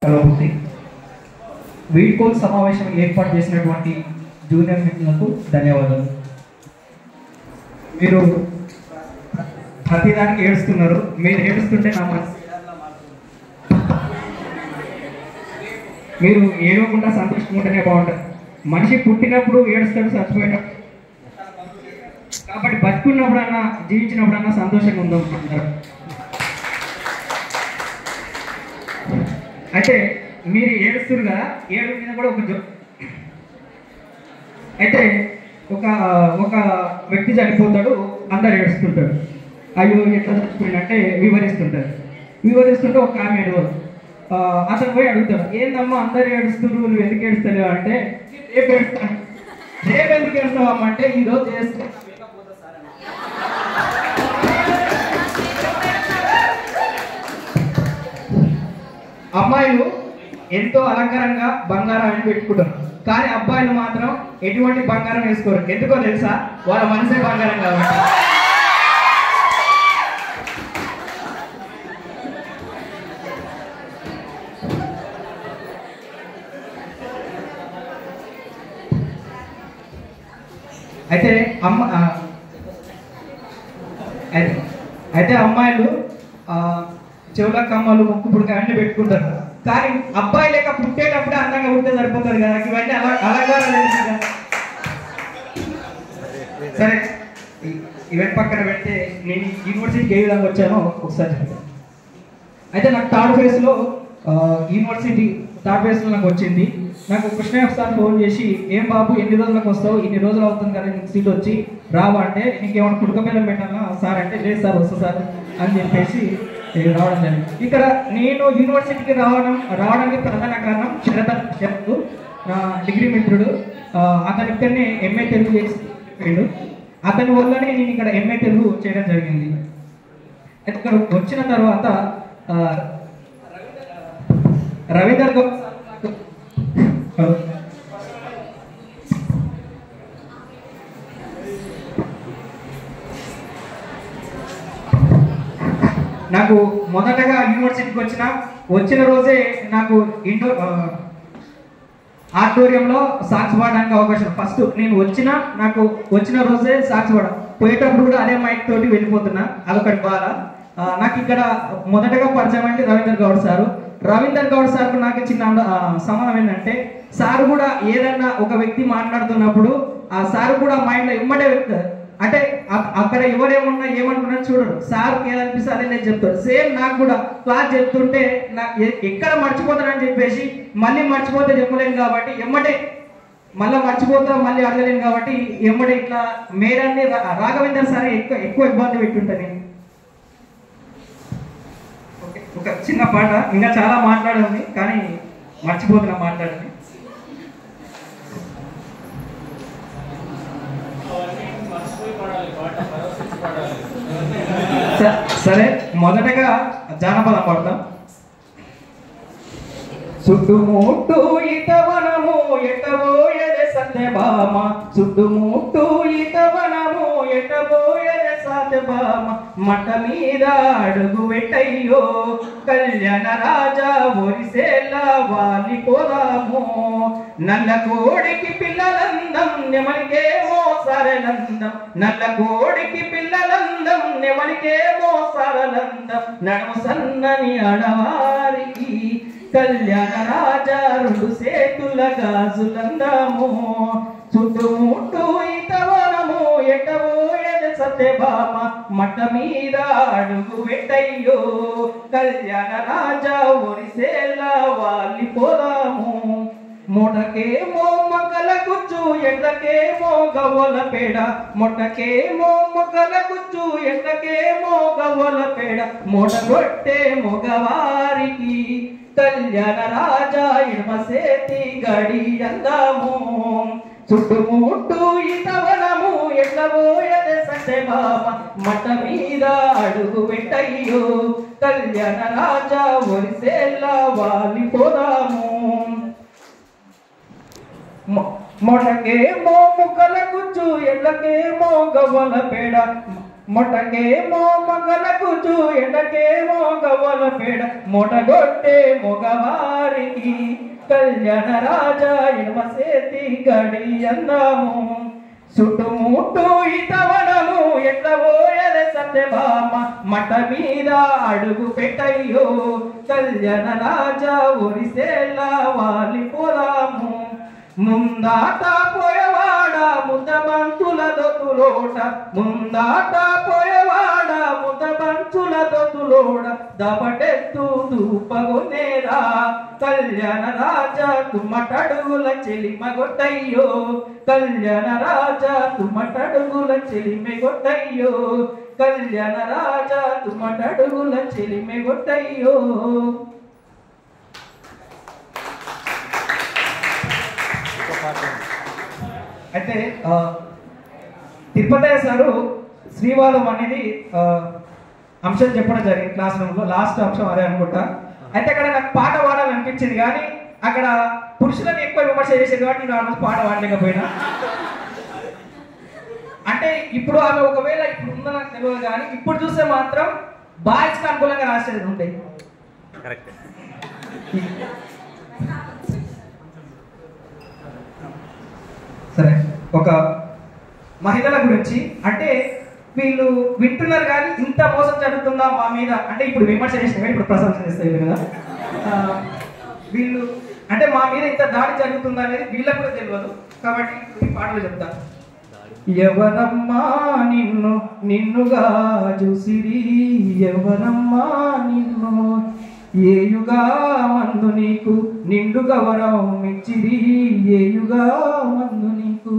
కలవబుద్ధి వీడ్కోలు సమావేశం ఏర్పాటు చేసినటువంటి జూనియర్ మిత్రులకు ధన్యవాదాలు. మీరు ప్రతిదానికి ఏడుస్తున్నారు. మీరు ఏడుస్తుంటే నా మనసు, మీరు ఏడవకుండా సంతోషంగా ఉంటేనే బాగుంటుంది. మనిషి పుట్టినప్పుడు ఏడుస్తాడు, చచ్చిపోయినప్పుడు. కాబట్టి బతుకున్నప్పుడన్నా జీవించినప్పుడన్నా సంతోషంగా ఉందాం. అయితే మీరు ఏడుస్తారు కదా, ఏడు మీద కూడా ఒక అయితే ఒక వ్యక్తి చనిపోతాడు, అందరు ఏడుస్తుంటాడు. అయ్యో ఎట్లా చచ్చిపోయిందంటే వివరిస్తుంటే ఒక ఆమె ఏడవదు. అతను పోయి అడుగుతాడు, ఏందమ్మా అందరు ఏడుస్తున్నారు, నువ్వు ఎందుకు ఏడుస్తావు అంటే, రేపు ఏడుస్తాను. రేపు ఎందుకు ఏడుస్తావమ్మా అంటే, ఈరోజు చేస్తే అమ్మాయిలు ఎంతో అలంకారంగా బంగారాన్ని పెట్టుకుంటారు, కానీ అబ్బాయిలు మాత్రం ఎటువంటి బంగారం వేసుకోరు. ఎందుకో తెలుసా? వాళ్ళ మనసే బంగారం కాబట్టి. అయితే అమ్మాయిలు చెవుల కమ్మలు, ముక్కు పుడక అన్ని పెట్టుకుంటారు, కానీ అబ్బాయి లేక పుట్టేటప్పుడే అందంగా పుట్టే సరిపోతారు కదా. ఇవన్నీ అలంకారాలు. సరే, ఇవన్నీ పక్కన పెడితే నేను యూనివర్సిటీకి ఏ విధంగా వచ్చానో ఒకసారి చెప్తాను. అయితే నాకు థర్డ్ ఫేజ్లో యూనివర్సిటీ థర్డ్ ఫేజ్లో నాకు వచ్చింది. నాకు కృష్ణయ్య సార్ ఫోన్ చేసి, ఏం బాబు ఎన్ని రోజులకు వస్తావు, ఇన్ని రోజులు అవుతుంది కదా నీకు సీట్ వచ్చి, రావా అంటే, నీకేమైనా కుడుకపిల్లం పెట్టాలా సార్ అంటే, లేదు సార్ వస్తా సార్ అని చెప్పేసి రావడం జరిగింది. ఇక్కడ నేను యూనివర్సిటీకి రావడానికి ప్రధాన కారణం శరత్, నా డిగ్రీ మిత్రుడు. అతని ఇక్కడనే ఎంఏ తెలుగు చేసి, అతని వల్లనే నేను ఇక్కడ ఎంఏ తెలుగు చేయడం జరిగింది. అయితే ఇక్కడ వచ్చిన తర్వాత రవీందర్ గౌడ్ నాకు మొదటగా యూనివర్సిటీకి వచ్చిన రోజే నాకు ఇండోర్ ఆడిటోరియంలో సాక్స్ పాడడానికి అవకాశం. ఫస్ట్ నేను వచ్చిన రోజే సాక్స్ పాడ, పోయేటప్పుడు కూడా అదే మైక్ తోటి వెళ్ళిపోతున్నా. అదొకటి బాధ. నాకు ఇక్కడ మొదటగా పరిచయం అంటే రవీందర్ గౌడ్ సార్కు నాకు చిన్న సమానం ఏంటంటే, సార్ కూడా ఏదన్నా ఒక వ్యక్తి మాట్లాడుతున్నప్పుడు ఆ సార్ కూడా మైండ్లో ఇమ్మటే వెళ్తారు. అంటే అక్కడ ఎవరేమన్నా ఏమనుకున్నా చూడడు, సార్కి ఏదనిపిస్తే అదే నేను చెప్తాడు. సేమ్ నాకు కూడా క్లాస్ చెప్తుంటే నాకు ఎక్కడ మర్చిపోతానని చెప్పేసి మళ్ళీ మర్చిపోతే చెప్పలేను కాబట్టి మళ్ళీ మళ్ళీ అడగలేను కాబట్టి ఇట్లా మేడాన్ని రాఘవేందర్ సార్ ఎక్కువ ఇబ్బంది పెట్టుంటాను. ఒక చిన్న పాట, ఇంకా చాలా మాట్లాడింది కానీ మర్చిపోతున్నా మాట్లాడింది. సరే, మొదటగా జానపదం పాడతాం. చుట్టుముట్టు ఇతవనము ఎటబోయే సత్యభామ, చుట్టుముట్టు ఇతవనము ఎటబోయే సత్యభామ, మట మీద అడుగు పెట్టయ్యో కళ్యాణ రాజా ఒరిసేలా వాలి పోదాము, నల్ల కోడికి పిల్లలందం నెమలికేమో సరలందం, నల్ల కోడికి పిల్లలందం నెమలికేమో సరలందం, నడుము సన్నని అడవారికి కళ్యాణ రాజా రెండు సేతుల గాజులందము, చుట్టుముట్టు ఇతవనము ఎటబోయే సత్యభామ, మట మీద అడుగు పెట్టయ్యో కళ్యాణ రాజా ఒరిసేలా వాలి పోదాము, మొటకేమో మొగల గుచ్చు ఎండకేమో గవ్వల పేడ, మొట్టకేమో మొగల గుచ్చు ఎండకేమో గవ్వల పేడ, మొటగొట్టే మొగవారికి కళ్యాణ రాజా ఇడమసేతి గడి అందాము, చుట్టుముట్టు ఇతవనము ఎట్లబోయే సత్యభామ, మట మీద అడుగు పెట్టయ్యో కళ్యాణ రాజా ఒరిసేలా వాలి పోదాము, మొటకేమో ముక్కల గుచ్చు ఎండకేమో గవ్వల పేడ, మొటకేమో మగల కూచు ఎండకేమో గవ్వల పేడ మొటగొట్టే మొగవారికి కళ్యాణ రాజా ఎడమసేతి గడి అందాము చుట్టుముట్టు ఇతవనము ఎట్ల పోయద సత్యభామ మట మీద అడుగు పెట్టయ్యో కళ్యాణ రాజా ఒరిసేళ్ళ వాలిపోదాము ముందాట పోయవాడ ముద్దబంతుల దొతులోట ముందాట పోయవాడ ముద్దబంతుల దొతులోడ దపటెత్తు దూపగొనేరా కళ్యాణ రాజా తుమ్మటడుగుల చెలిమగొట్టయ్యో కళ్యాణ రాజా తుమ్మటడుగుల చెలిమెగొట్టయ్యో కళ్యాణ రాజా తుమ్మటడుగుల చెలిమెగొట్టయ్యో. అయితే తిరుపతయ్య సారు శ్రీవాలం అనేది అంశం చెప్పడం జరిగింది క్లాస్ రూమ్లో, లాస్ట్ అంశం అదే అనుకుంటా. అయితే అక్కడ నాకు పాట పాడాలనిపించింది కానీ అక్కడ పురుషులను ఎక్కువ విమర్శ చేసేది కాబట్టి నేను ఆ రోజు పాట పాడలేకపోయినా. అంటే ఇప్పుడు ఆమె ఒకవేళ ఇప్పుడు ఉందో నాకు తెలియదు కానీ ఇప్పుడు చూస్తే మాత్రం బాయ్స్కి అనుకూలంగా రాసేది ఉంటాయి. సరే, ఒక మహిళల గురించి అంటే వీళ్ళు వింటున్నారు కానీ ఇంత మోసం జరుగుతుందా మా మీద అంటే ఇప్పుడు విమర్శ చేసిన కానీ ఇప్పుడు ప్రశంస చేస్తాయి కదా. వీళ్ళు అంటే మా మీద ఇంత దాడి జరుగుతుందా అనేది వీళ్ళకు కూడా తెలియదు కాబట్టి ఈ పాటలు చెప్తాను. ఎవరమ్మా నిన్ను నిన్నుగా చూసిరి ఎవరమ్మా నిన్ను ఏయుగా మందు నీకు నిండు గౌరవం ఇచ్చిరి ఏయుగా మందు నీకు